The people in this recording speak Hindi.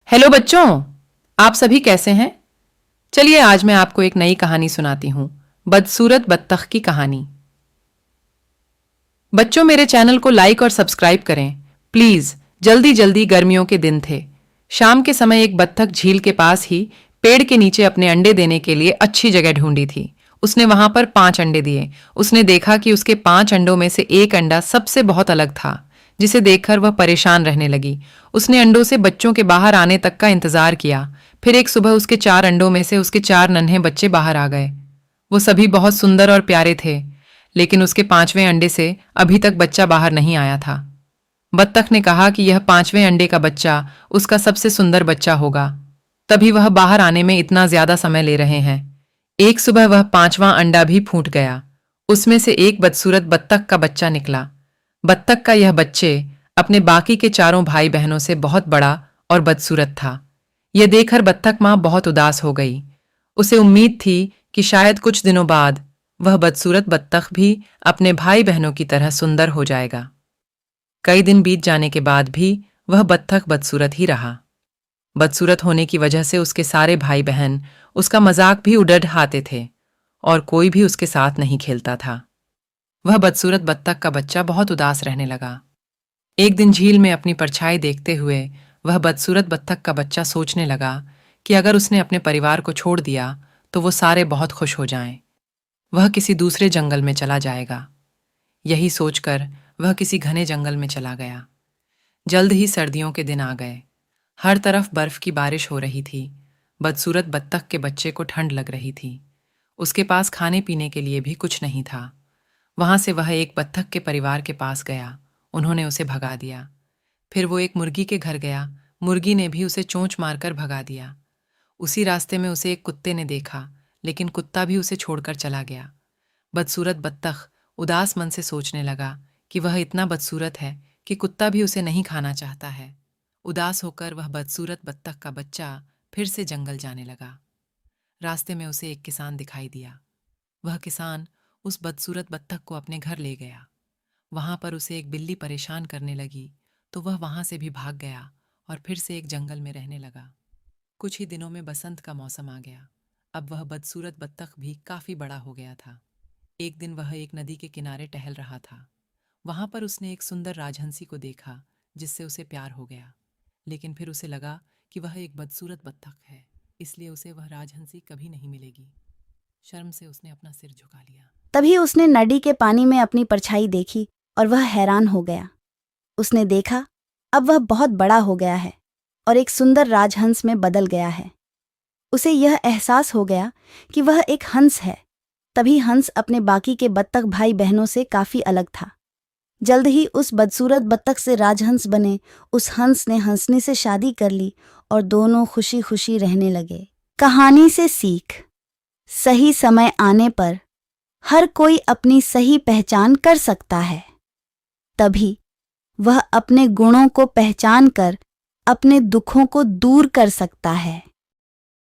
हेलो बच्चों, आप सभी कैसे हैं? चलिए आज मैं आपको एक नई कहानी सुनाती हूँ। बदसूरत बत्तख की कहानी। बच्चों, मेरे चैनल को लाइक और सब्सक्राइब करें प्लीज। जल्दी जल्दी गर्मियों के दिन थे। शाम के समय एक बत्तख झील के पास ही पेड़ के नीचे अपने अंडे देने के लिए अच्छी जगह ढूंढी थी। उसने वहां पर 5 अंडे दिए। उसने देखा कि उसके 5 अंडों में से एक अंडा सबसे बहुत अलग था, जिसे देखकर वह परेशान रहने लगी। उसने अंडों से बच्चों के बाहर आने तक का इंतजार किया। फिर एक सुबह उसके 4 अंडों में से उसके 4 नन्हे बच्चे बाहर आ गए। वो सभी बहुत सुंदर और प्यारे थे, लेकिन उसके 5वें अंडे से अभी तक बच्चा बाहर नहीं आया था। बत्तख ने कहा कि यह 5वें अंडे का बच्चा उसका सबसे सुंदर बच्चा होगा, तभी वह बाहर आने में इतना ज्यादा समय ले रहे हैं। एक सुबह वह 5वां अंडा भी फूट गया। उसमें से एक बदसूरत बत्तख का बच्चा निकला। बत्तख का यह बच्चे अपने बाकी के चारों भाई बहनों से बहुत बड़ा और बदसूरत था। यह देखकर बत्तख माँ बहुत उदास हो गई। उसे उम्मीद थी कि शायद कुछ दिनों बाद वह बदसूरत बत्तख भी अपने भाई बहनों की तरह सुंदर हो जाएगा। कई दिन बीत जाने के बाद भी वह बत्तख बदसूरत ही रहा। बदसूरत होने की वजह से उसके सारे भाई बहन उसका मजाक भी उड़ाते थे और कोई भी उसके साथ नहीं खेलता था। वह बदसूरत बत्तख का बच्चा बहुत उदास रहने लगा। एक दिन झील में अपनी परछाई देखते हुए वह बदसूरत बत्तख का बच्चा सोचने लगा कि अगर उसने अपने परिवार को छोड़ दिया तो वो सारे बहुत खुश हो जाएं। वह किसी दूसरे जंगल में चला जाएगा। यही सोचकर वह किसी घने जंगल में चला गया। जल्द ही सर्दियों के दिन आ गए। हर तरफ बर्फ की बारिश हो रही थी। बदसूरत बत्तख के बच्चे को ठंड लग रही थी। उसके पास खाने पीने के लिए भी कुछ नहीं था। वहां से वह एक बत्तख के परिवार के पास गया। उन्होंने उसे भगा दिया। फिर वो एक मुर्गी के घर गया। मुर्गी ने भी उसे चोंच मारकर भगा दिया। उसी रास्ते में उसे एक कुत्ते ने देखा, लेकिन कुत्ता भी उसे छोड़कर चला गया। बदसूरत बत्तख उदास मन से सोचने लगा कि वह इतना बदसूरत है कि कुत्ता भी उसे नहीं खाना चाहता है। उदास होकर वह बदसूरत बत्तख का बच्चा फिर से जंगल जाने लगा। रास्ते में उसे एक किसान दिखाई दिया। वह किसान उस बदसूरत बत्तख को अपने घर ले गया। वहां पर उसे एक बिल्ली परेशान करने लगी, तो वह वहां से भी भाग गया और फिर से एक जंगल में रहने लगा। कुछ ही दिनों में बसंत का मौसम आ गया। अब वह बदसूरत बत्तख भी काफी बड़ा हो गया था। एक दिन वह एक नदी के किनारे टहल रहा था। वहां पर उसने एक सुंदर राजहंसी को देखा, जिससे उसे प्यार हो गया। लेकिन फिर उसे लगा कि वह एक बदसूरत बत्तख है, इसलिए उसे वह राजहंसी कभी नहीं मिलेगी। शर्म से उसने अपना सिर झुका लिया। तभी उसने नदी के पानी में अपनी परछाई देखी और वह हैरान हो गया। उसने देखा अब वह बहुत बड़ा हो गया है और एक सुंदर राजहंस में बदल गया है। उसे यह एहसास हो गया कि वह एक हंस है। तभी हंस अपने बाकी के बत्तख भाई बहनों से काफी अलग था। जल्द ही उस बदसूरत बत्तख से राजहंस बने उस हंस ने हंसनी से शादी कर ली और दोनों खुशी खुशी रहने लगे। कहानी से सीख: सही समय आने पर हर कोई अपनी सही पहचान कर सकता है, तभी वह अपने गुणों को पहचान कर अपने दुखों को दूर कर सकता है।